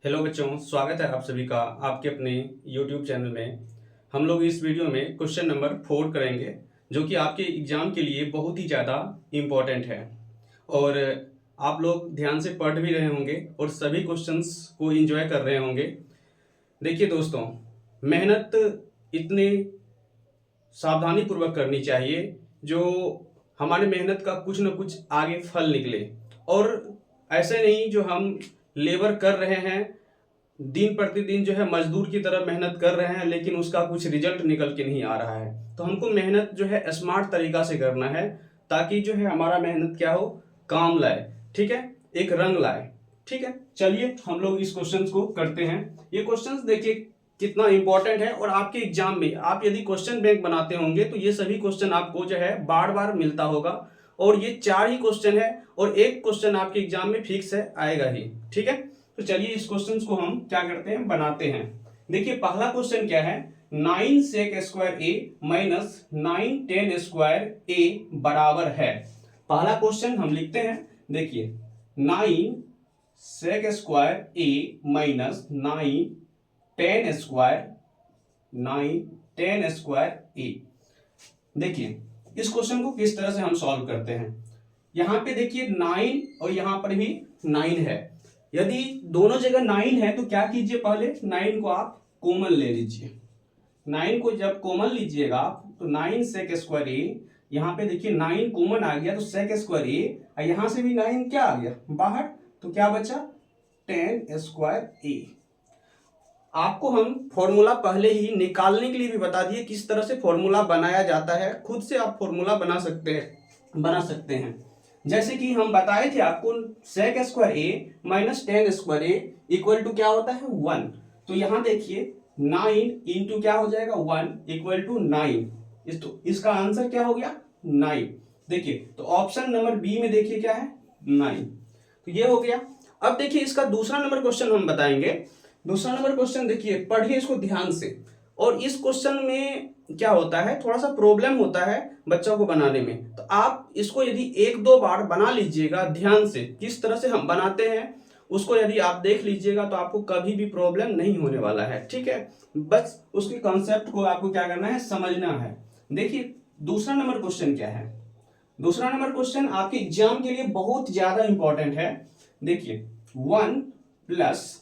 Hello बच्चों, स्वागत है आप सभी का आपके अपने YouTube चैनल में। हम लोग इस वीडियो में क्वेश्चन नंबर 4 करेंगे, जो कि आपके एग्ज़ाम के लिए बहुत ही ज़्यादा इम्पोर्टेंट है। और आप लोग ध्यान से पढ़ भी रहे होंगे और सभी क्वेश्चंस को एंजॉय कर रहे होंगे। देखिए दोस्तों, मेहनत इतने सावधानी पूर्वक करनी चाहिए जो हमारे मेहनत का कुछ न कुछ आगे फल निकले। और ऐसे नहीं जो हम लेबर कर रहे हैं, दिन प्रतिदिन जो है मजदूर की तरह मेहनत कर रहे हैं, लेकिन उसका कुछ रिजल्ट निकल के नहीं आ रहा है। तो हमको मेहनत जो है स्मार्ट तरीका से करना है, ताकि जो है हमारा मेहनत क्या हो, काम लाए। ठीक है, एक रंग लाए। ठीक है, चलिए हम लोग इस क्वेश्चंस को करते हैं। ये क्वेश्चंस देखिए कितना इंपॉर्टेंट है, और आपके एग्जाम में आप यदि क्वेश्चन बैंक बनाते होंगे तो ये सभी क्वेश्चन आपको जो है बार बार मिलता होगा। और ये 4 ही क्वेश्चन है और एक क्वेश्चन आपके एग्जाम में फिक्स है, आएगा ही। ठीक है, तो चलिए इस क्वेश्चन को हम क्या करते हैं, बनाते हैं। देखिए पहला क्वेश्चन क्या है, 9 sec square A minus 9 tan square ए बराबर है। पहला क्वेश्चन हम लिखते हैं। देखिए 9 sec square A minus 9 tan square ए। देखिए इस क्वेश्चन को किस तरह से हम सॉल्व करते हैं। यहां पे देखिए 9 और यहां पर भी 9 है। यदि दोनों जगह 9 है तो क्या कीजिए, पहले 9 को आप कॉमन ले लीजिए। 9 को जब कॉमन लीजिएगा आप तो 9 sec स्क्वायर ए, यहाँ पे देखिए 9 कॉमन आ गया तो sec स्क्वायर ए, और यहां से भी 9 क्या आ गया बाहर, तो क्या बचा tan स्क्वायर ए। आपको हम फॉर्मूला पहले ही निकालने के लिए भी बता दिए किस तरह से फॉर्मूला बनाया जाता है। खुद से आप फॉर्मूला बना सकते हैं। जैसे कि हम बताए थे आपको, sec square A minus tan square A equal to क्या होता है 1। तो यहां देखिए 9 इंटू क्या हो जाएगा 1 इक्वल टू 9। तो इसका आंसर क्या हो गया 9। देखिए तो ऑप्शन नंबर बी में देखिए क्या है 9। तो ये हो गया। अब देखिए इसका दूसरा नंबर क्वेश्चन हम बताएंगे। दूसरा नंबर क्वेश्चन देखिए, पढ़िए इसको ध्यान से। और इस क्वेश्चन में क्या होता है, थोड़ा सा प्रॉब्लम होता है बच्चों को बनाने में। तो आप इसको यदि 1-2 बार बना लीजिएगा ध्यान से, किस तरह से हम बनाते हैं उसको यदि आप देख लीजिएगा तो आपको कभी भी प्रॉब्लम नहीं होने वाला है। ठीक है, बस उसके कॉन्सेप्ट को आपको क्या करना है, समझना है। देखिए दूसरा नंबर क्वेश्चन क्या है। दूसरा नंबर क्वेश्चन आपके एग्जाम के लिए बहुत ज्यादा इंपॉर्टेंट है। देखिए 1 plus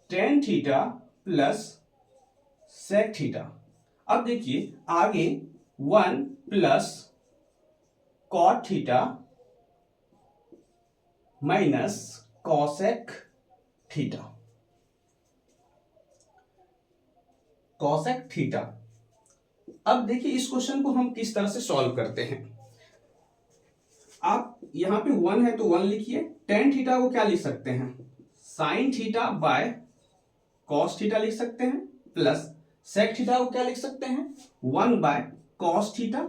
tan theta plus sec theta. अब देखिए आगे 1 plus cot theta minus cosec theta. cosec theta. अब देखिए इस क्वेश्चन को हम किस तरह से सॉल्व करते हैं। आप यहां पे 1 है तो 1 लिखिए। tan थीटा को क्या लिख सकते हैं, sin थीटा बाय cos थीटा लिख सकते हैं, प्लस sec थीटा को क्या लिख सकते हैं 1 बाय cos थीटा।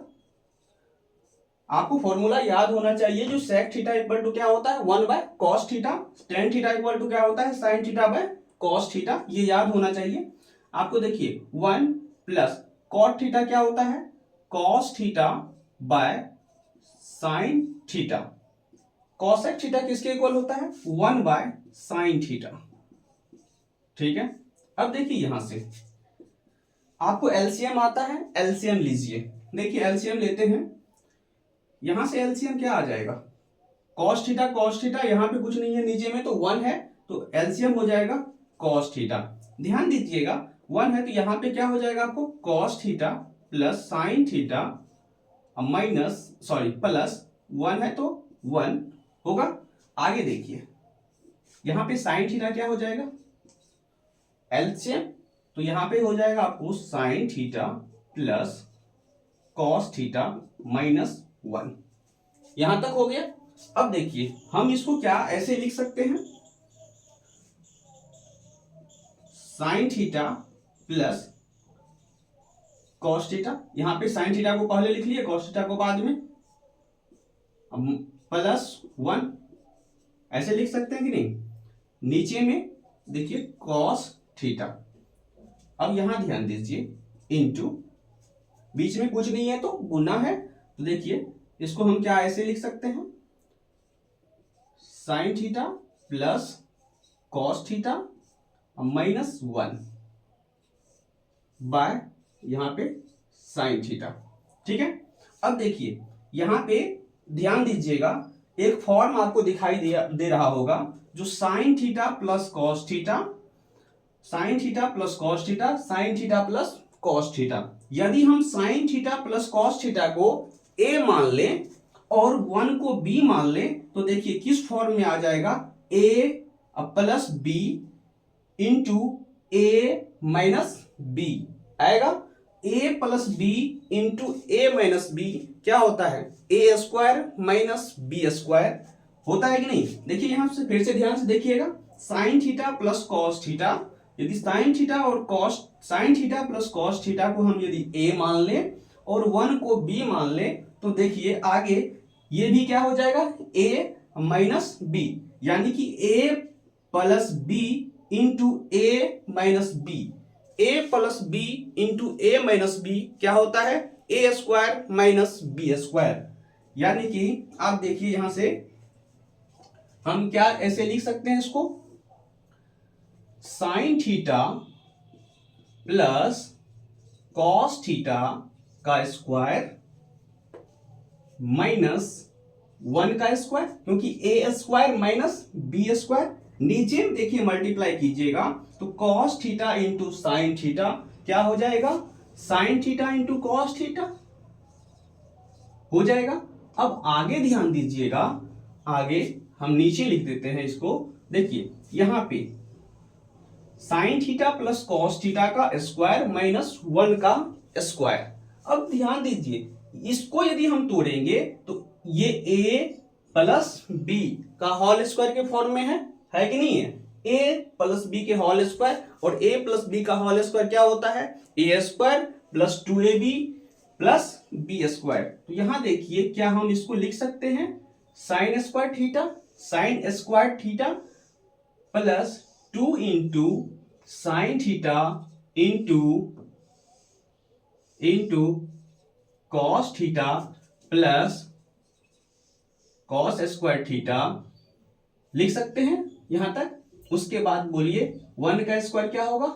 आपको फॉर्मूला याद होना चाहिए, जो sec थीटा इक्वल टू क्या होता है 1 by cos theta, tan theta equal to क्या होता है sin थीटा बाय cos थीटा। ये याद होना चाहिए आपको। देखिए 1 प्लस cot थीटा क्या होता है cos theta by sin theta. cosec theta किसके इक्वल होता है 1 बाय sin थीटा। ठीक है, अब देखिए यहां से आपको एलसीएम आता है, एलसीएम लीजिए। देखिए एलसीएम लेते हैं, यहां से एलसीएम क्या आ जाएगा cos थीटा यहां पे कुछ नहीं है नीचे में तो 1 है, तो एलसीएम हो जाएगा cos थीटा। ध्यान दीजिएगा 1 है तो यहां पे क्या हो जाएगा आपको cos theta plus sin theta minus plus 1 है तो 1 होगा। आगे देखिए यहां पे sin थीटा क्या हो जाएगा एलसीएम, तो यहां पे हो जाएगा आपको sin theta plus cos theta minus 1। यहां तक हो गया। अब देखिए हम इसको क्या ऐसे लिख सकते हैं, sin theta plus cos theta. यहां पे sin थीटा को पहले लिख लिए, cos थीटा को बाद में, प्लस 1 ऐसे लिख सकते हैं कि नहीं। नीचे में देखिए cos थीटा। अब यहां ध्यान दीजिए इनटू, बीच में कुछ नहीं है तो गुना है, तो देखिए इसको हम क्या ऐसे लिख सकते हैं sin theta plus cos theta minus 1 by यहां पे साइन थीटा। ठीक है, अब देखिए यहां पे ध्यान दीजिएगा, एक फॉर्म आपको दिखाई दे रहा होगा जो sine theta plus cos theta, sine theta plus cos theta, sine theta plus cos theta. यदि हम sine theta plus cos theta को a मान लें और 1 को b मान लें तो देखिए किस फॉर्म में आ जाएगा, a plus b into a minus b आएगा। a plus b into a minus b क्या होता है, a square minus b square होता है कि नहीं। देखिए यहां से फिर से ध्यान से देखिएगा, sine theta plus cos theta, यदि साइन थीटा और cos, sine theta plus cos theta को हम यदि a मान लें और 1 को b मान लें तो देखिए आगे ये भी क्या हो जाएगा, a माइनस b, यानी कि a plus b into a minus b, a plus b into a minus b क्या होता है, a square minus b square. यानी कि आप देखिए यहां से हम क्या ऐसे लिख सकते हैं इसको, sine theta plus cos theta का स्क्वायर माइनस 1 का स्क्वायर, क्योंकि a square minus b square. नीचे देखिए मल्टीप्लाई कीजिएगा तो cos theta into sine theta क्या हो जाएगा, sign theta into cos theta हो जाएगा। अब आगे ध्यान दीजिएगा, आगे हम नीचे लिख देते हैं इसको। देखिए यहां पे sine theta plus cos theta का स्क्वायर माइनस 1 का स्क्वायर। अब ध्यान दीजिए इसको यदि हम तोड़ेंगे तो ये a प्लस बी का होल स्क्वायर के फॉर्म में है कि नहीं है, a प्लस बी के होल स्क्वायर, और a प्लस बी का होल स्क्वायर क्या होता है, a square plus 2ab plus b square. तो यहां देखिए क्या हम इसको लिख सकते हैं, sine square theta, sine square theta plus 2 into sine theta into cos theta plus cos square theta लिख सकते हैं यहां तक। उसके बाद बोलिए 1 का स्क्वायर क्या होगा,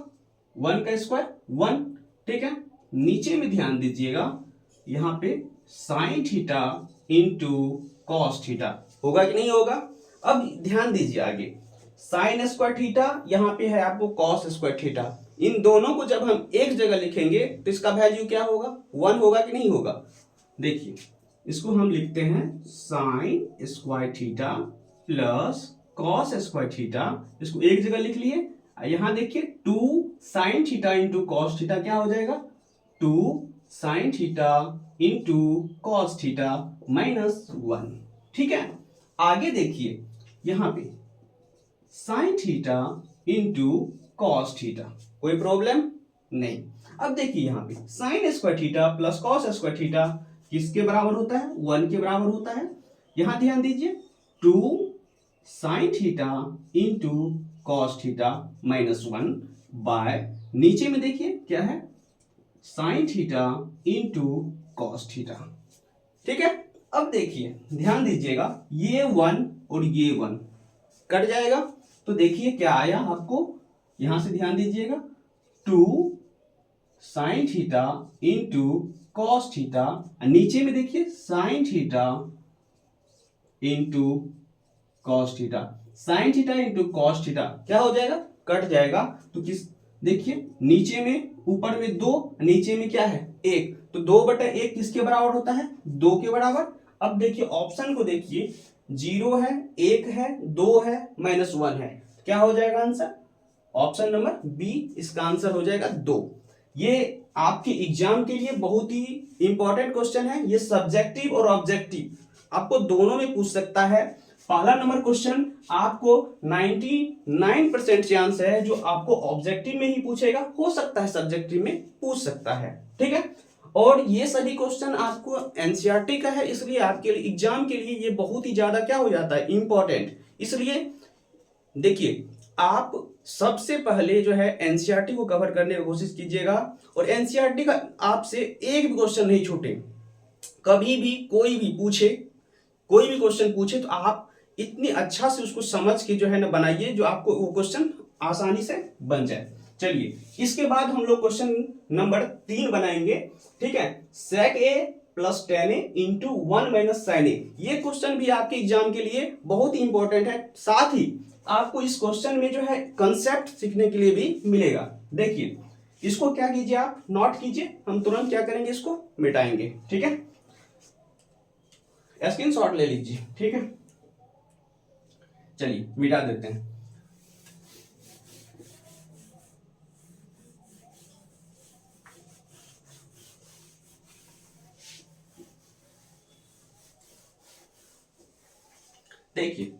1 का स्क्वायर 1। ठीक है, नीचे में ध्यान दीजिएगा यहां पे sign theta into cos theta होगा कि नहीं होगा। अब ध्यान दीजिए आगे साइन स्क्वायर थीटा, यहां पे है आपको कॉस स्क्वायर थीटा, इन दोनों को जब हम एक जगह लिखेंगे तो इसका वैल्यू क्या होगा, 1 होगा कि नहीं होगा। देखिए इसको हम लिखते हैं sine square theta plus cos square theta, इसको एक जगह लिख लिए। यहां देखिए 2 sine theta into cos theta क्या हो जाएगा, 2 sine theta into cos theta minus 1। ठीक है, आगे देखिए यहां पे sign theta into cos theta, कोई प्रॉब्लम नहीं। अब देखिए यहां पे sign square theta plus cos square theta किसके बराबर होता है, 1 के बराबर होता है। यहां ध्यान दीजिए 2 sine theta into cos theta minus 1 by, नीचे में देखिए क्या है, sine theta into cos theta. ठीक है, अब देखिए ध्यान दीजिएगा ये 1 और ये 1 कट जाएगा तो देखिए क्या आया आपको, यहां से ध्यान दीजिएगा 2 sine theta into cos theta, नीचे में देखिए sign theta into cos theta, sign theta into cos theta क्या हो जाएगा, कट जाएगा। तो किस, देखिए नीचे में, ऊपर में 2, नीचे में क्या है 1, तो 2/1 किसके बराबर होता है, 2 के बराबर। अब देखिए ऑप्शन को देखिए 0 है, 1 है, 2 है, माइनस 1 है, क्या हो जाएगा आंसर, ऑप्शन नंबर बी इसका आंसर हो जाएगा 2। ये आपके एग्जाम के लिए बहुत ही इंपॉर्टेंट क्वेश्चन है, ये सब्जेक्टिव और ऑब्जेक्टिव आपको दोनों में पूछ सकता है। पहला नंबर क्वेश्चन आपको 99% चांस है जो आपको ऑब्जेक्टिव में ही पूछेगा, हो सकता है सब्जेक्टिव में पूछ सकता है। ठीक है, और ये सभी क्वेश्चन आपको एनसीईआरटी का है, इसलिए आपके लिए एग्जाम के लिए ये बहुत ही ज्यादा क्या हो जाता है, इंपॉर्टेंट। इसलिए देखिए आप सबसे पहले जो है एनसीईआरटी को कवर करने की कोशिश कीजिएगा, और एनसीईआरटी का आपसे एक भी क्वेश्चन नहीं छूटे। कभी भी कोई भी पूछे, कोई भी क्वेश्चन पूछे तो आप इतनी अच्छा से उसको समझ के जो है ना बनाइए जो आपको वो क्वेश्चन आसानी से बन जाए। चलिए इसके बाद हम लोग क्वेश्चन नंबर 3 बनाएंगे। ठीक है, sec a plus ten A into 1 minus sine A. ये क्वेश्चन भी आपके एग्जाम के लिए बहुत ही इंपॉर्टेंट है, साथ ही आपको इस क्वेश्चन में जो है कंसेप्ट सीखने के लिए भी मिलेगा। देखिए इसको क्या कीजिए, आप नोट कीजिए, हम तुरंत क्या करेंगे, इसको मिटाएंगे। ठीक है, स्क्रीनशॉट ले लीजिए। ठीक है, चलिए मिटा देते हैं। देखिए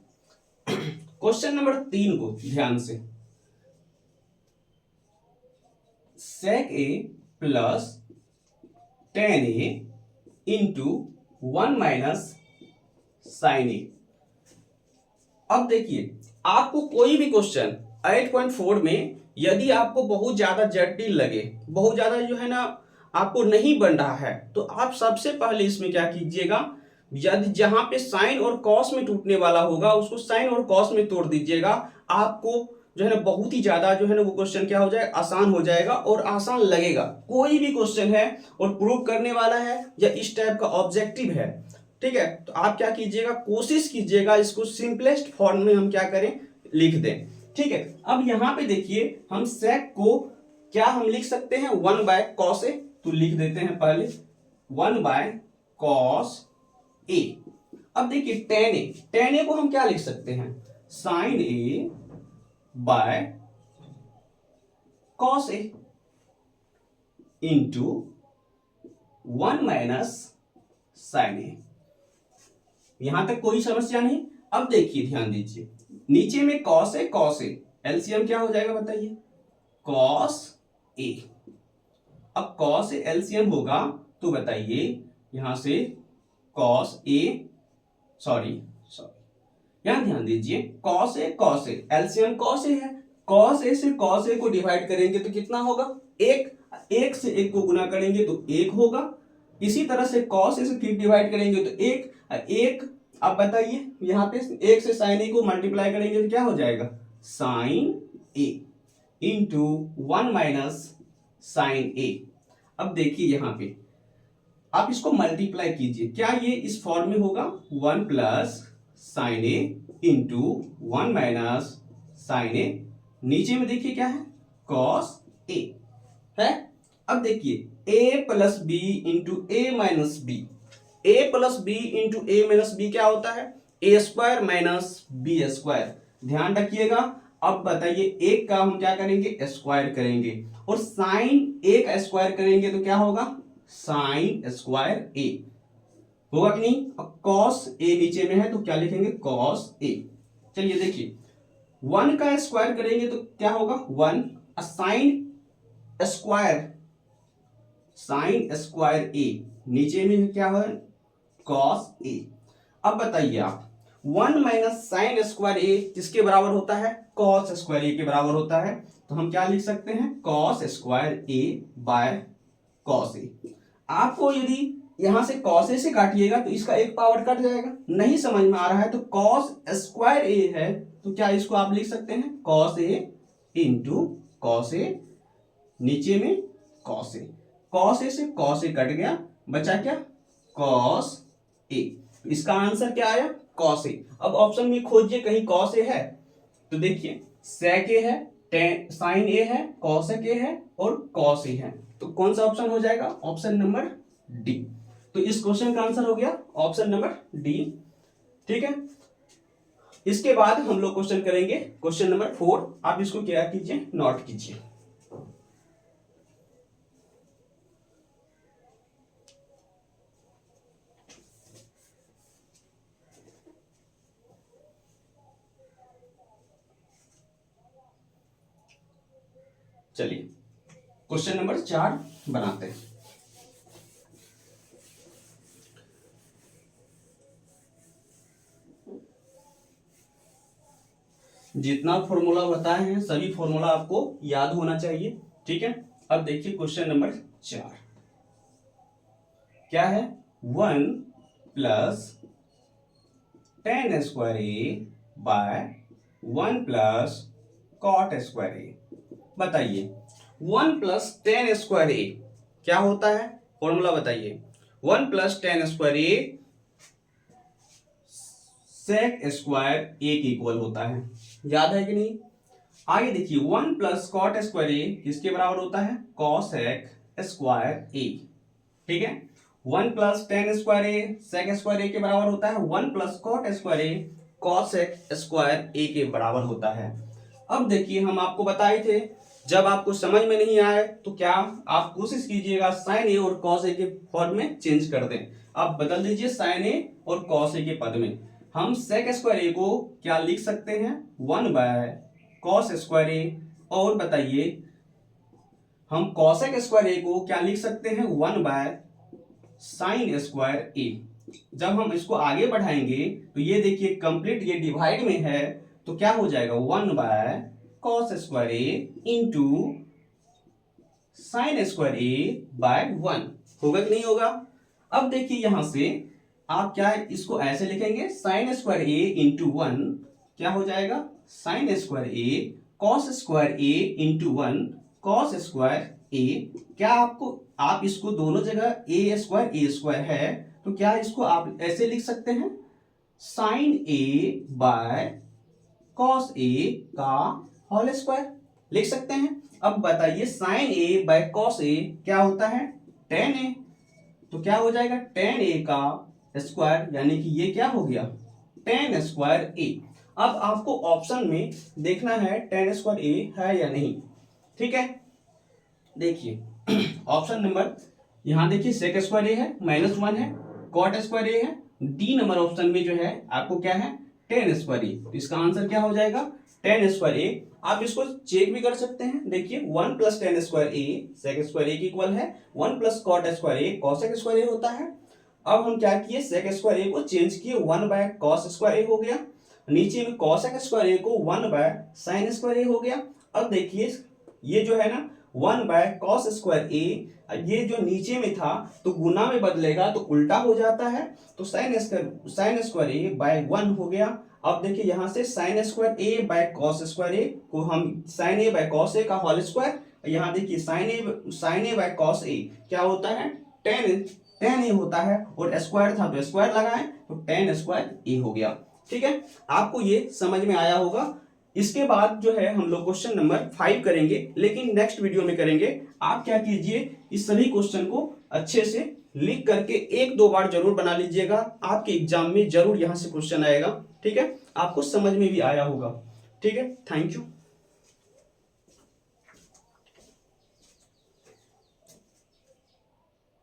क्वेश्चन नंबर 3 को ध्यान से, sec a plus ten A into 1 minus sine A. अब देखिए आपको कोई भी क्वेश्चन 8.4 में यदि आपको बहुत ज्यादा जटिल लगे, बहुत ज्यादा जो है ना आपको नहीं बन रहा है, तो आप सबसे पहले इसमें क्या कीजिएगा, यदि जहां पे साइन और कॉस में टूटने वाला होगा उसको साइन और कॉस में तोड़ दीजिएगा। आपको जो है ना बहुत ही ज्यादा जो है ना वो क्वेश्चन क्या हो जाए, आसान हो जाएगा और आसान लगेगा। कोई भी क्वेश्चन है और प्रूव करने वाला है या इस टाइप का ऑब्जेक्टिव है, ठीक है, तो आप क्या कीजिएगा, कोशिश कीजिएगा इसको सिंपलेस्ट फॉर्म में हम क्या करें, लिख दें। ठीक है, अब यहां पे देखिए हम सेक को क्या हम लिख सकते हैं, 1 बाय कॉस ए, तो लिख देते हैं पहले 1 बाय कॉस ए। अब देखिए टेन ए को हम क्या लिख सकते हैं, sine A by cos A into 1 minus sine A. यहां तक कोई समस्या नहीं। अब देखिए ध्यान दीजिए, नीचे में कॉस ए, एलसीएम क्या हो जाएगा बताइए, कॉस ए। अब कॉस ए एलसीएम होगा तो बताइए यहां से कॉस ए, सॉरी यहां ध्यान दीजिए, cos A LCM cos A है, कॉस ए से कॉस ए को डिवाइड करेंगे तो कितना होगा, एक से एक को गुना करेंगे तो एक होगा। इसी तरह से कॉस ए से फिर डिवाइड करेंगे तो एक। अब बताइए यहां पे एक से साइन ए को मल्टीप्लाई करेंगे तो क्या हो जाएगा, sign A into 1 minus sine A. अब देखिए यहां पे आप इसको मल्टीप्लाई कीजिए, क्या ये इस फॉर्म में होगा, 1 प्लस साइन ए इंटू 1 माइनस साइन ए, नीचे में देखिए क्या है, कॉस ए है। अब देखिए a plus b into a minus b, a plus b into a minus b क्या होता है, a square minus b square. ध्यान रखिएगा। अब बताइए एक का हम क्या करेंगे, स्क्वायर करेंगे, और साइन ए का स्क्वायर करेंगे तो क्या होगा, साइन स्क्वायर ए होगा कि नहीं। अब कॉस ए नीचे में है तो क्या लिखेंगे, कॉस ए। चलिए देखिए 1 का स्क्वायर करेंगे तो क्या होगा, 1, साइन स्क्वायर ए, नीचे में क्या है, कॉस ए। अब बताइए आप 1 माइनस साइन स्क्वायर ए किसके बराबर होता है, कॉस स्क्वायर ए के बराबर होता है, तो हम क्या लिख सकते हैं, cos square A by cos A. आपको यदि यहां से कॉस ए से काटिएगा तो इसका एक पावर कट जाएगा, नहीं समझ में आ रहा है तो कॉस स्क्वायर ए है तो क्या इसको आप लिख सकते हैं, cos A into cos A, नीचे में कॉस ए, कॉस ए से कॉस ए कट गया, बचा क्या, कॉस ए। इसका आंसर क्या आया, कॉस ए। अब ऑप्शन में खोजिए कहीं कॉस ए है, तो देखिए सेक ए है, साइन ए है, कॉसेक ए है और कॉस ए है, तो कौन सा ऑप्शन हो जाएगा, ऑप्शन नंबर डी। तो इस क्वेश्चन का आंसर हो गया ऑप्शन नंबर डी। ठीक है, इसके बाद हम लोग क्वेश्चन करेंगे क्वेश्चन नंबर 4। आप इसको क्या कीजिए, नोट कीजिए। चलिए क्वेश्चन नंबर 4 बनाते हैं। जितना फॉर्मूला बताए हैं सभी फॉर्मूला आपको याद होना चाहिए। ठीक है, अब देखिए क्वेश्चन नंबर 4 क्या है, 1 plus ten square A by 1 plus cot square ए। बताइए 1 प्लस टेन स्क्वायर ए क्या होता है, फॉर्मूला बताइए। 1 प्लस टेन स्क्वायर ए सेक स्क्वायर ए के इक्वल होता है, याद है कि नहीं। आगे देखिए 1 प्लस कॉट स्क्वायर ए किसके बराबर होता है, कॉसेक स्क्वायर ए। ठीक है, 1 प्लस टेन स्क्वायर ए सेक स्क्वायर ए के बराबर होता है, 1 प्लस कॉट स्क्वायर ए कॉसेक स्क्वायर ए के बराबर होता है। अब देखिए हम आपको बताए थे जब आपको समझ में नहीं आए तो क्या आप कोशिश कीजिएगा साइन ए और कॉस ए के फॉर्म में चेंज कर दें। आप बदल दीजिए साइन ए और कॉस ए के पद में। हम सेक स्क्वायर ए को क्या लिख सकते हैं, 1 बाय कॉस स्क्वायर ए, और बताइए हम कॉसेक स्क्वायर ए को क्या लिख सकते हैं, 1 बाय साइन स्क्वायर ए। जब हम इसको आगे बढ़ाएंगे तो ये देखिए कंप्लीट ये डिवाइड में है तो क्या हो जाएगा, 1 by cos square a into sine square A by 1 होगा कि नहीं होगा। अब देखिए यहां से आप क्या इसको ऐसे लिखेंगे, साइन स्क्वायर ए इंटू 1 क्या हो जाएगा, sign square A cos square a into 1 cos square ए। क्या आपको आप इसको दोनों जगह ए स्क्वायर है तो क्या इसको आप ऐसे लिख सकते हैं, sine A by cos A का होल स्क्वायर लिख सकते हैं। अब बताइए sign A by cos A क्या होता है, टेन ए, तो क्या हो जाएगा टेन ए का स्क्वायर, यानी कि ये क्या हो गया टेन स्क्वायर ए। अब आपको ऑप्शन में देखना है टेन स्क्वायर ए है या नहीं। ठीक है, देखिए ऑप्शन नंबर यहां देखिए सेक स्क्वायर ए है, -1 है, कॉट स्क्वायर ए है, डी नंबर ऑप्शन में जो है आपको क्या है टेन स्क्वायर ए। तो इसका आंसर क्या हो जाएगा टेन स्क्वायर ए। आप इसको चेक भी कर सकते हैं, देखिए 1 प्लस टेन स्क्वायर ए सेक स्क्वायर ए की इक्वल है, 1 प्लस कॉट स्क्वायर ए कॉसेक स्क्वायर ए होता है। अब हम क्या किए, सेक स्क्वायर ए को चेंज किए, 1 बाय कॉस स्क्वायर ए हो गया, नीचे में कॉसेक स्क्वायर ए को 1 बाय साइन स्क्वायर ए हो गया। अब देखिए ये जो है ना 1 बाय कॉस स्क्वायर ए, ये जो नीचे में था तो गुना में बदलेगा तो उल्टा हो जाता है, तो साइन स्क्वायर ए बाय 1 हो गया। अब देखिए यहां से sine square A by cos square A को हम sine A by cos A का होल स्क्वायर, यहाँ देखिए sine A by cos A क्या होता है टेन ए होता है, और स्क्वायर था तो स्क्वायर लगाएं तो टेन स्क्वायर ए हो गया। ठीक है, आपको ये समझ में आया होगा। इसके बाद जो है हम लोग क्वेश्चन नंबर 5 करेंगे, लेकिन नेक्स्ट वीडियो में करेंगे। आप क्या कीजिए इस सभी क्वेश्चन को अच्छे से लिख करके 1-2 बार जरूर बना लीजिएगा, आपके एग्जाम में जरूर यहां से क्वेश्चन आएगा। ठीक है, आपको समझ में भी आया होगा। ठीक है, थैंक यू।